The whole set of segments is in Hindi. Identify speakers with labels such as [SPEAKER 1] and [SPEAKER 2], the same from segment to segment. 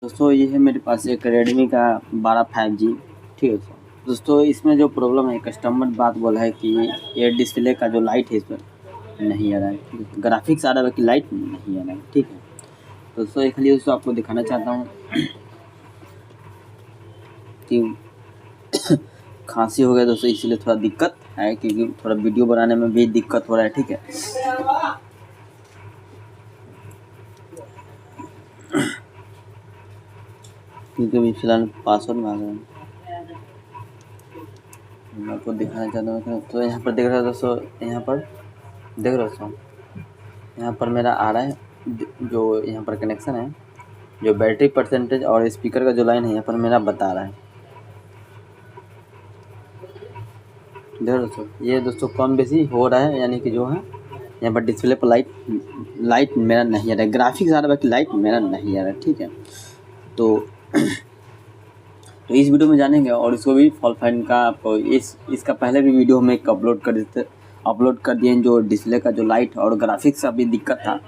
[SPEAKER 1] दोस्तों ये है मेरे पास एक रेडमी का 12 5G। ठीक है दोस्तों, इसमें जो प्रॉब्लम है, कस्टमर बात बोला है कि ये डिस्प्ले का जो लाइट है इस पर नहीं आ रहा है। ठीक है, ग्राफिक्स आ रहा है कि लाइट नहीं आ रहा है। ठीक है दोस्तों, एक लिए दोस्तों आपको दिखाना चाहता हूँ कि खांसी हो गया दोस्तों, इसलिए थोड़ा दिक्कत है क्योंकि थोड़ा वीडियो बनाने में भी दिक्कत हो रहा है। ठीक है, क्योंकि अभी फिलहाल पासवर्ड मांग रहे हैं। मैं आपको दिखाना चाहता हूँ तो यहाँ पर देख रहे हो दोस्तों, यहाँ पर देख रहे हो दोस्तों, यहाँ पर मेरा आ रहा है जो यहाँ पर कनेक्शन है, जो बैटरी परसेंटेज और स्पीकर का जो लाइन है यहाँ पर मेरा बता रहा है। देखो दोस्तों, ये दोस्तों कम बेसी हो रहा है, यानी कि जो है यहाँ पर डिस्प्ले पर लाइट मेरा नहीं आ रहा है। ग्राफिक्स आ रहा है बाकी लाइट मेरा नहीं आ रहा है। ठीक है, तो इस वीडियो में जानेंगे और इसको भी फॉल्ट फाइंड का आपको इसका पहले भी वीडियो में एक अपलोड कर दिए जो डिस्प्ले का जो लाइट और ग्राफिक्स का भी दिक्कत था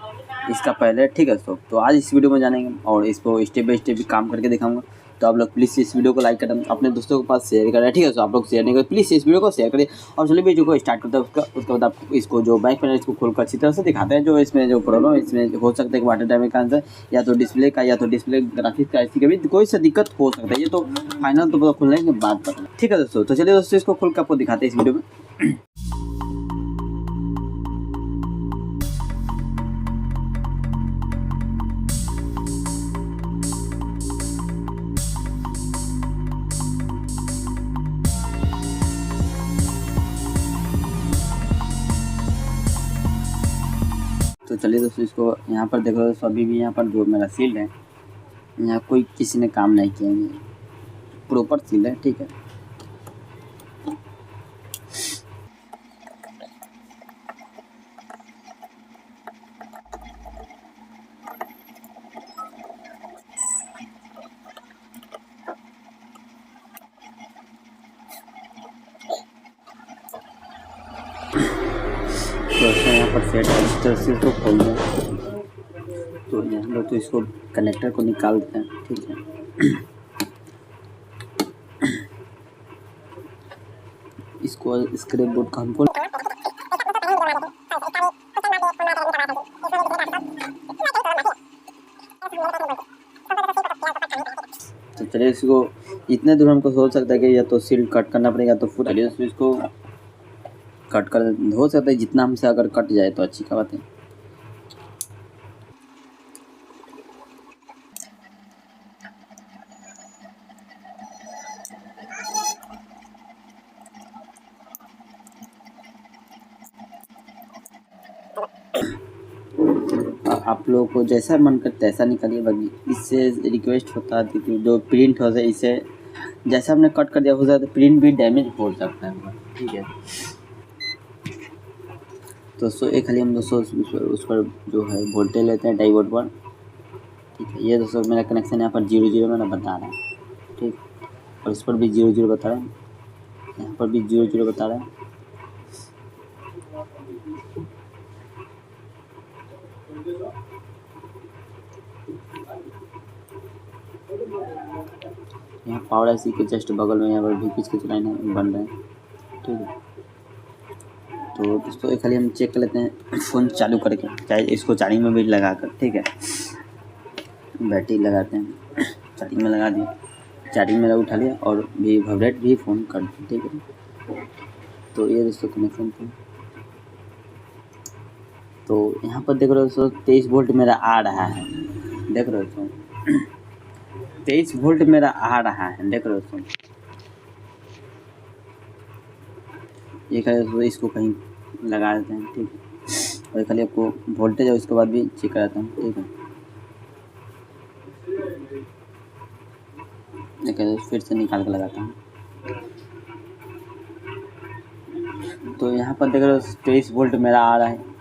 [SPEAKER 1] इसका पहले। ठीक है दोस्तों, तो आज इस वीडियो में जानेंगे और इसको स्टेप बाय स्टेप भी काम करके दिखाऊंगा। तो आप लोग प्लीज़ इस वीडियो को लाइक करें, अपने दोस्तों के पास शेयर करें। ठीक है, तो आप लोग शेयर नहीं करें, प्लीज़ इस वीडियो को शेयर करें। और चलिए वीडियो को स्टार्ट करते हैं। उसके बाद आपको इसको जो बैक पैनल इसको खोलकर अच्छी तरह से दिखाते हैं। जो इसमें जो प्रॉब्लम है, इसमें हो सकता है कि वाटर डैमेज का आंसर या तो डिस्प्ले का या तो डिस्प्ले ग्राफिक्स का, ऐसी कभी कोई सा दिक्कत हो सकता है। ये तो फाइनल तो खुलने के बाद पता। ठीक है दोस्तों, तो चलिए दोस्तों इसको खोल कर आपको दिखाते हैं इस वीडियो में। तो चलिए दोस्तों, इसको यहाँ पर देख लो दोस्तों, अभी भी यहाँ पर जो मेरा सील्ड है, यहाँ कोई किसी ने काम नहीं किया है, प्रॉपर सील है। ठीक है, तो अच्छा यहाँ पर सेट है, इस तरह से इसको खोल दें। तो यहाँ पर तो इसको कनेक्टर को निकाल देते हैं। ठीक है, इसको स्क्रैप बोर्ड का हमको तो चलिए इसको इतने दूर हमको हो सकता है कि या तो सील कट करना पड़ेगा तो पूरा इसको कट कर हो सकता है। जितना हमसे अगर कट जाए तो अच्छी का बात है। आप लोगों को जैसा मन करता है ऐसा निकालिए। बाकी इससे रिक्वेस्ट होता है कि जो प्रिंट हो जाए, इसे जैसा हमने कट कर दिया हो जाता है, प्रिंट भी डैमेज हो सकता है। ठीक है दोस्तों, एक खाली हम दोस्तों उस पर जो है वोल्टेज लेते हैं डायोड पर। ठीक है, ये दोस्तों मेरा कनेक्शन यहाँ पर 0 0 मैंने बता रहा है। ठीक, और इस पर भी 0 0 बता रहा है, यहाँ पर भी 0 0 बता रहा है। यहाँ पावर ऐसी के जस्ट बगल में यहाँ पर भी कुछ लाइन बन रहे हैं। ठीक है, तो दोस्तों एक खाली हम चेक कर लेते हैं फ़ोन चालू करके, चाहे इसको चार्जिंग में भी लगा कर। ठीक है, बैटरी लगाते हैं, चार्जिंग में लगा दिए, चार्जिंग में उठा लिया और भी वाइब्रेट भी फ़ोन कर दिया। ठीक है, तो ये दोस्तों कनेक्शन था। तो यहाँ पर देख रहे हो दोस्तों 23 वोल्ट मेरा आ रहा है। देख रहे हो दोस्तों 23 वोल्ट मेरा आ रहा है। देख रहे हो दोस्तों, ये खाली इसको कहीं लगा देते हैं। ठीक है, और खाली आपको वोल्टेज और उसके बाद भी चेक कराता हूँ। ठीक है, देखिए फिर से निकाल कर लगाता हूँ। तो यहाँ पर देख रहे हो 23 वोल्ट मेरा आ रहा है।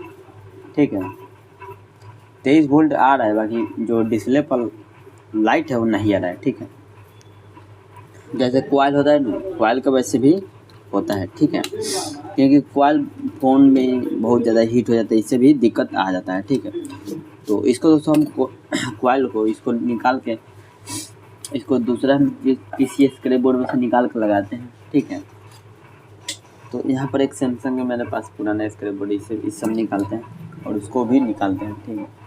[SPEAKER 1] ठीक है, 23 वोल्ट आ रहा है, बाकी जो डिस्प्ले पर लाइट है वो नहीं आ रहा है। ठीक है, जैसे कॉइल होता है ना, कॉइल का वैसे भी होता है। ठीक है, क्योंकि कॉइल फ़ोन में बहुत ज़्यादा हीट हो जाता है, इससे भी दिक्कत आ जाता है। ठीक है, तो इसको दोस्तों हम कॉइल को इसको निकाल के इसको दूसरा हम किसी स्क्रैप बोर्ड में से निकाल कर लगाते हैं, ठीक है। तो यहाँ पर एक सैमसंग है मेरे पास पुराना स्क्रैप बोर्ड, इसे इस सब निकालते हैं और उसको भी निकालते हैं, ठीक है।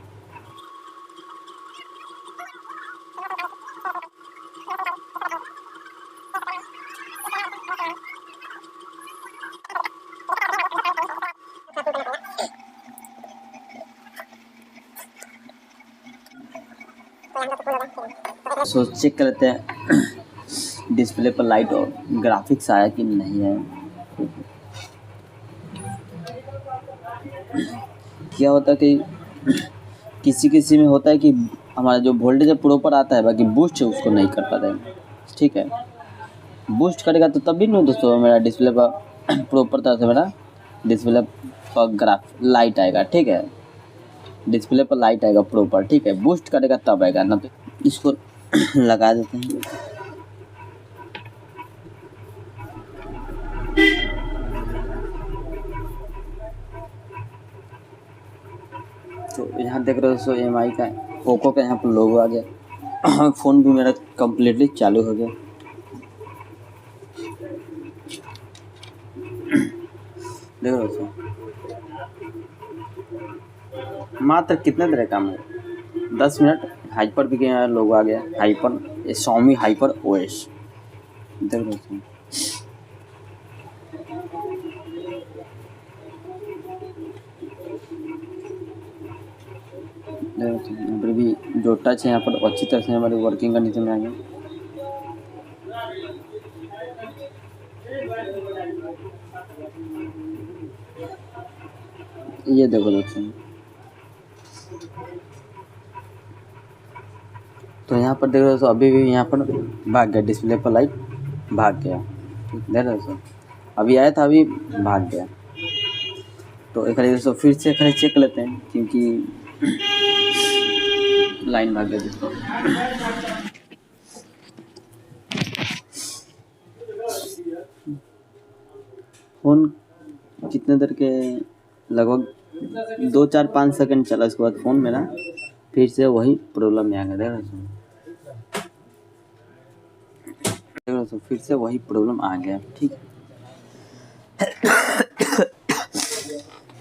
[SPEAKER 1] सो चेक करते हैं डिस्प्ले पर लाइट और ग्राफिक्स आया कि नहीं है। क्या होता है कि किसी में होता है कि हमारा जो वोल्टेज है प्रॉपर आता है, बाकी बूस्ट है उसको नहीं कर पाता है, ठीक है। बूस्ट करेगा तो तभी ना दोस्तों मेरा डिस्प्ले पर प्रॉपर तरह से मेरा डिस्प्ले पर लाइट आएगा, ठीक है। डिस्प्ले पर लाइट आएगा प्रॉपर, ठीक है। बूस्ट करेगा तब आएगा ना। तो इसको लगा देते हैं। तो यहाँ देख रहे हो दोस्तों EMI का ओप्पो का यहाँ पर लोगो आ गया। फ़ोन भी मेरा कम्प्लीटली चालू हो गया। देखो दोस्तों मात्र कितने देर काम है, 10 मिनट। हाइपर भी गया लोगो आ गया, हाइपर Xiaomi हाइपर OS। देखो दोस्तों यहाँ पर भी जो टच है यहाँ पर अच्छी तरह से हमारी वर्किंग कंडीशन में आ गया। ये देखो दोस्तों, तो यहाँ पर देखो दोस्तों अभी भी यहाँ पर भाग गया, डिस्प्ले पर लाइट भाग गया। देख रहे दोस्तों अभी आया था, अभी भाग गया। तो एक दोस्तों फिर से खाली चेक लेते हैं, क्योंकि लाइन भाग गया दोस्तों। फ़ोन कितने देर के लगभग 2-4-5 सेकंड चला, उसके बाद फ़ोन मेरा फिर से वही प्रॉब्लम में आ गया। देखो दोस्तों फिर से वही प्रॉब्लम आ गया, ठीक है।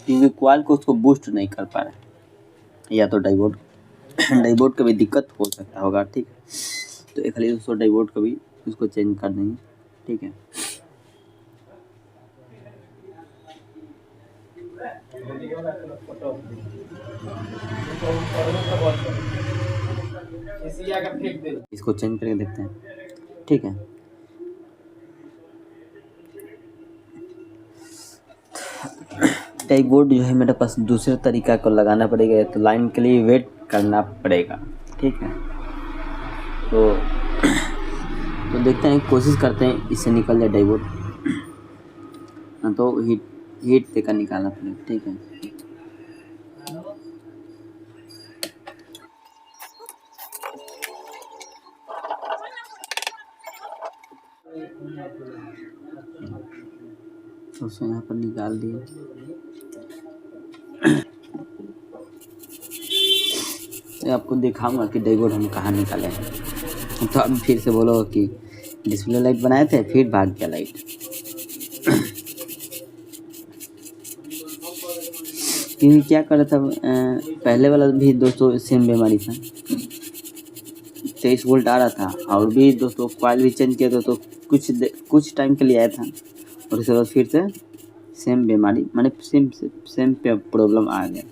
[SPEAKER 1] क्योंकि कॉइल को उसको बूस्ट नहीं कर पा रहा, या तो डाइवोड का भी दिक्कत हो सकता होगा, ठीक है। तो एक खाली दोस्तों डाइवोड का भी उसको चेंज कर देंगे, ठीक है। इसको चेंज करके देखते हैं, ठीक है। डाइवोड जो है मेरे पास दूसरे तरीका को लगाना पड़ेगा, तो लाइन के लिए वेट करना पड़ेगा, ठीक है। तो देखते हैं, कोशिश करते हैं इससे निकल जाए डाइवोड। तो हीट देकर निकालना पड़ेगा, ठीक है। तो उसे यहाँ पर निकाल दिए। तो आपको दिखाऊंगा कि डाइवोड हम कहाँ निकाले हैं। तो अब फिर से बोलो कि डिस्प्ले लाइट बनाए थे फिर भाग गया लाइट। क्योंकि क्या कर रहा था, पहले वाला भी दोस्तों सेम बीमारी था, 23 वोल्ट आ रहा था, और भी दोस्तों कॉइल भी चेंज किया था, तो कुछ टाइम के लिए आया था, और उसके बाद फिर से सेम बीमारी माने सेम प्रॉब्लम आ गया।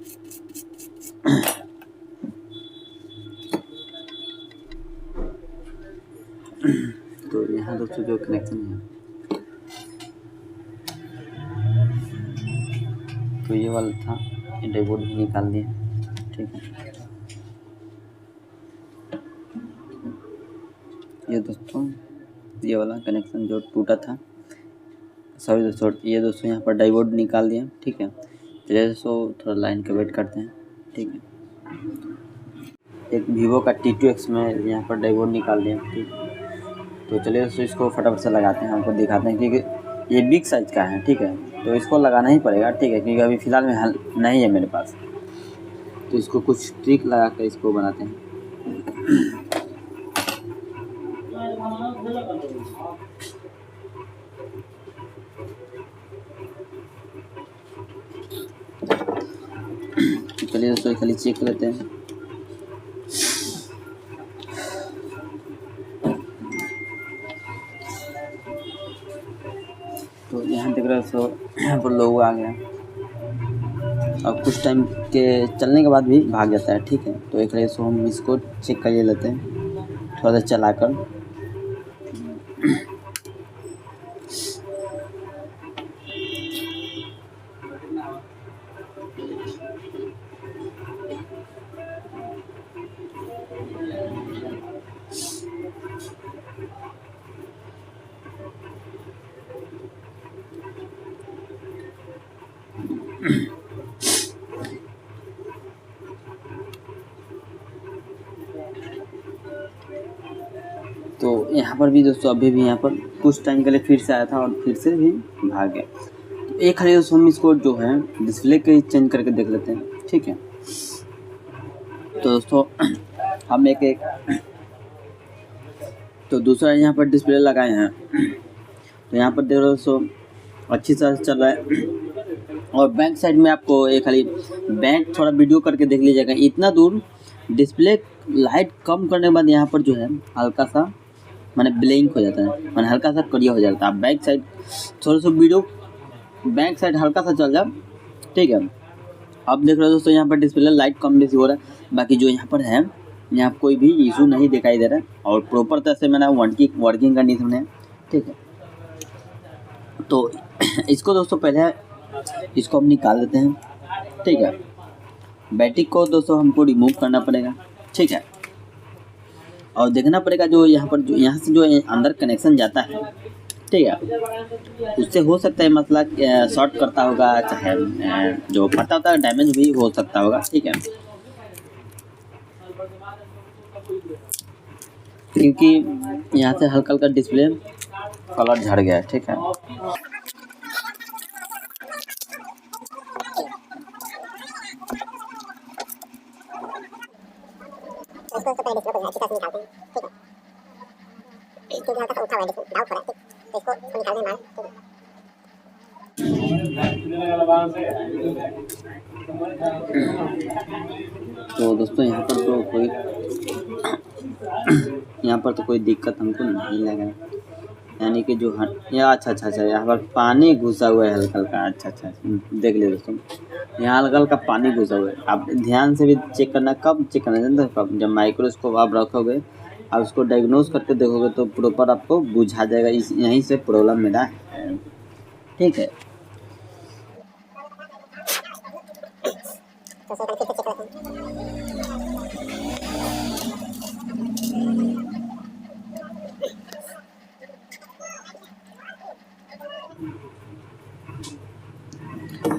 [SPEAKER 1] तो यहाँ दोस्तों जो कनेक्शन है, तो ये वाला था, डाइवोड भी निकाल दिया, ठीक है। ये दोस्तों ये वाला कनेक्शन जो टूटा था, सॉरी दोस्तों, ये दोस्तों यहाँ पर डाइवोड निकाल दिया, ठीक है। चलिए दोस्तों थोड़ा लाइन का वेट करते हैं, ठीक है। एक वीवो का T2X में यहाँ पर डाइवोड निकाल दिया, ठीक है। तो चलिए दोस्तों इसको फटाफट से लगाते हैं, हमको दिखाते हैं, क्योंकि ये बिग साइज का है, ठीक है। तो इसको लगाना ही पड़ेगा, ठीक है, क्योंकि अभी फ़िलहाल में नहीं है मेरे पास। तो इसको कुछ ट्रिक लगा कर इसको बनाते हैं। चलिए दोस्तों खाली चेक कर लेते हैं। तो यहाँ देख रहे हो सो यहाँ पर लोग आ गया और कुछ टाइम के चलने के बाद भी भाग जाता है। ठीक है, तो एक सो हम इसको चेक कर लेते हैं थोड़ा सा चलाकर। तो यहाँ पर भी दोस्तों अभी भी यहाँ पर कुछ टाइम के लिए फिर से आया था और फिर से भी भाग गया। तो एक खाली दोस्तों हम इसको जो है डिस्प्ले के चेंज करके देख लेते हैं। ठीक है, तो दोस्तों हम एक तो दूसरा यहाँ पर डिस्प्ले लगाए हैं। तो यहाँ पर देख रहे हो सो अच्छी तरह से चल रहा है। और बैक साइड में आपको एक खाली बैक थोड़ा वीडियो करके देख लीजिएगा। इतना दूर डिस्प्ले लाइट कम करने के बाद यहाँ पर जो है हल्का सा माने ब्लिंक हो जाता है, माने हल्का सा करिया हो जाता है। बैक साइड थोड़ा सा वीडियो बैक साइड हल्का सा चल जाए। ठीक है, अब देख रहे हो दोस्तों यहाँ पर डिस्प्ले लाइट कम बेसी हो रहा है। बाकी जो यहाँ पर है यहाँ कोई भी इशू नहीं दिखाई दे रहा है और प्रॉपर तरह से मैंने वर्किंग कंडीशन है। ठीक है, तो इसको दोस्तों पहले इसको हम निकाल देते हैं। ठीक है, बैटरी को दोस्तों हमको रिमूव करना पड़ेगा। ठीक है, और देखना पड़ेगा जो यहाँ पर जो यहाँ से जो अंदर कनेक्शन जाता है। ठीक है, उससे हो सकता है मसला शॉर्ट करता होगा, चाहे जो फटा होता है डैमेज भी हो सकता होगा। ठीक है, क्योंकि यहाँ से हल्का हल्का डिस्प्ले कलर झड़ गया है। ठीक है, इसको तो पहले डिस्प्ले को अच्छी तरह से निकालते हैं। ठीक है, क्योंकि हल्का सा उठा हुआ है, डाउट हो रहा है। तो इसको निकालने में तो दोस्तों यहाँ पर तो कोई दिक्कत हमको नहीं लगा। यानी कि जो अच्छा यहाँ पर पानी घुसा हुआ है हल्का हल्का। अच्छा देख लीजिए दोस्तों, यहाँ हल्का हल्का पानी घुसा हुआ है। आप ध्यान से भी चेक करना, कब चेक करना जानते हो? कब जब माइक्रोस्कोप आप रखोगे आप उसको डायग्नोज करके देखोगे तो प्रॉपर आपको बुझा जाएगा यहीं से प्रॉब्लम मेरा है। ठीक है,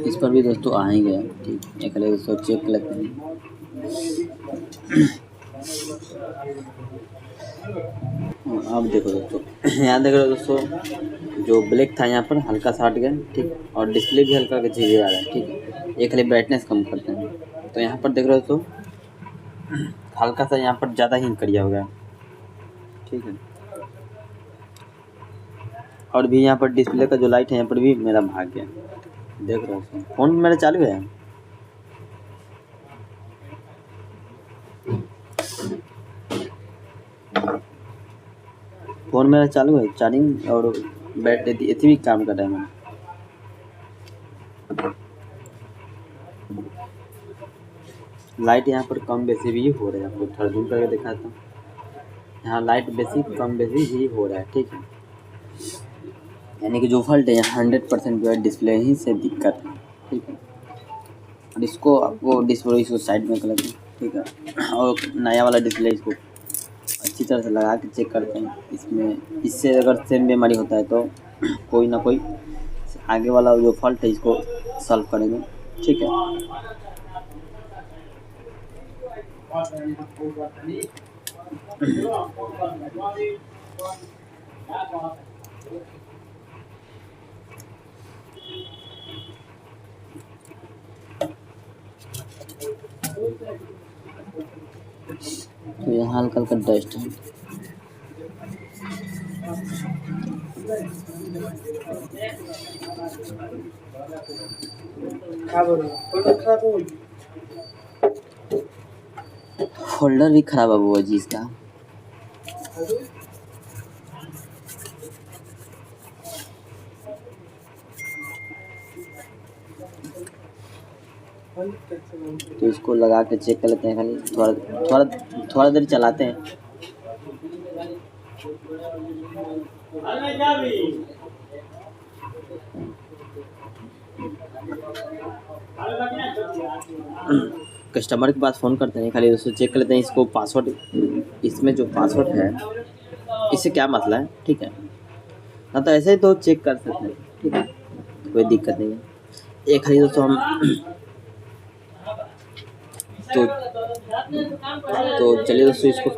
[SPEAKER 1] इस पर भी दोस्तों आ ही गया। ठीक, एक दोस्तों चेक लेते हैं। अब देखो दोस्तों, यहाँ देख रहे हो दोस्तों जो ब्लैक था यहाँ पर हल्का सा हट गया। ठीक, और डिस्प्ले भी हल्का झिझे आ रहा है। ठीक है, एक खाली ब्राइटनेस कम करते हैं। तो यहाँ पर देख रहे हो दोस्तों हल्का सा यहाँ पर ज़्यादा ही करिया हो गया। ठीक है, और भी यहाँ पर डिस्प्ले का जो लाइट है यहाँ पर भी मेरा भाग गया। देख रहे हो फोन मेरा चालू है। फ़ोन मेरा चालू है, चार्जिंग और बैटरी इतनी भी काम कर रहा है मेरा। लाइट यहाँ पर कम बेसी भी हो रहा है, आपको थोड़ा जूम करके दिखाता हूँ। यहाँ लाइट बेसी कम बेसी भी हो रहा है। ठीक है, यानी कि जो फॉल्ट है यहाँ 100% जो है डिस्प्ले ही से दिक्कत है। ठीक है, और इसको आपको डिस्प्ले इसको साइड में कर लेते हैं। ठीक है, और नया वाला डिस्प्ले इसको अच्छी तरह से लगा के चेक करते हैं। इसमें इससे अगर सेम बीमारी होता है तो कोई ना कोई आगे वाला जो फॉल्ट है इसको सॉल्व करेंगे। ठीक है, तो यहाँ हल्का हल्का डस्ट है। फोल्डर भी खराब है वो जी इसका। तो इसको लगा के चेक कर लेते हैं, खाली थोड़ा देर चलाते हैं। कस्टमर के पास फ़ोन करते हैं, खाली दोस्तों चेक कर लेते हैं इसको पासवर्ड, इसमें जो पासवर्ड है इससे क्या मतलब है, ठीक है ना। तो ऐसे ही तो चेक कर सकते हैं, ठीक है, कोई दिक्कत नहीं है। एक खाली दोस्तों हम तो चलिए दोस्तों इसको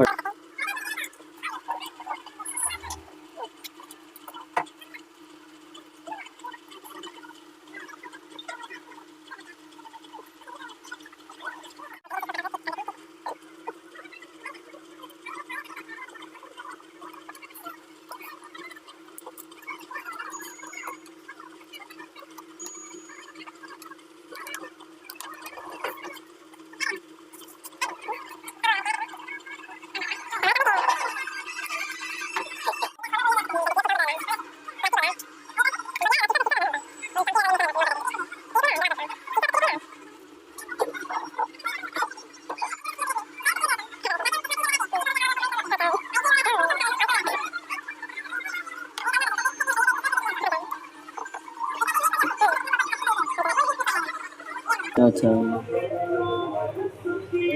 [SPEAKER 1] अच्छा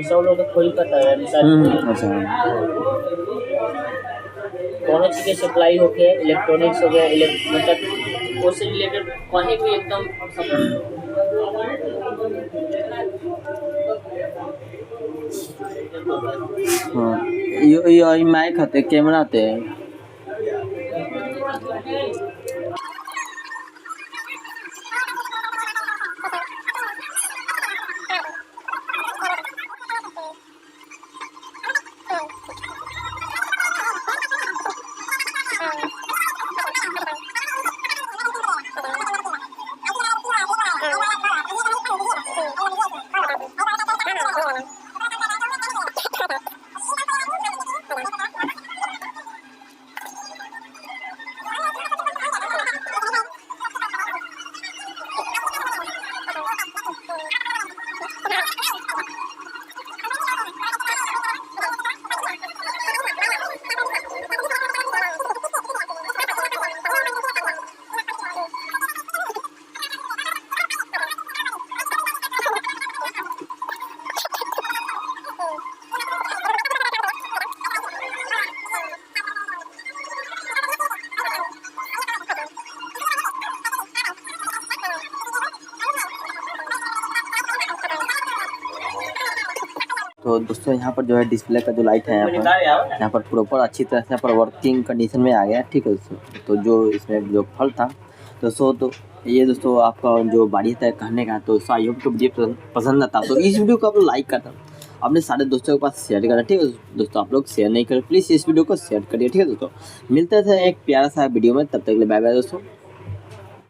[SPEAKER 2] सब लोग को ही पता है।
[SPEAKER 1] अच्छा
[SPEAKER 2] दोनों चीज़ें सप्लाई होके इलेक्ट्रॉनिक्स हो गया, मतलब उससे रिलेटेड कहीं भी एकदम
[SPEAKER 1] हाँ ये माइक आते कैमरा आते हैं। तो दोस्तों यहाँ पर जो है डिस्प्ले का जो लाइट है यहाँ पर प्रॉपर अच्छी तरह से यहाँ पर वर्किंग कंडीशन में आ गया, ठीक है दोस्तों। तो जो इसमें जो फल था दोस्तों, तो ये दोस्तों आपका जो बारी था कहने का, तो आई होप तो वीडियो पसंद आता तो इस वीडियो को आप लाइक करता, अपने सारे दोस्तों के पास शेयर करना, ठीक है दोस्तों। आप लोग शेयर नहीं करें प्लीज़, इस वीडियो को शेयर करिए, ठीक है दोस्तों। मिलते थे एक प्यारा सा वीडियो में, तब तक के लिए बाय बाय दोस्तों।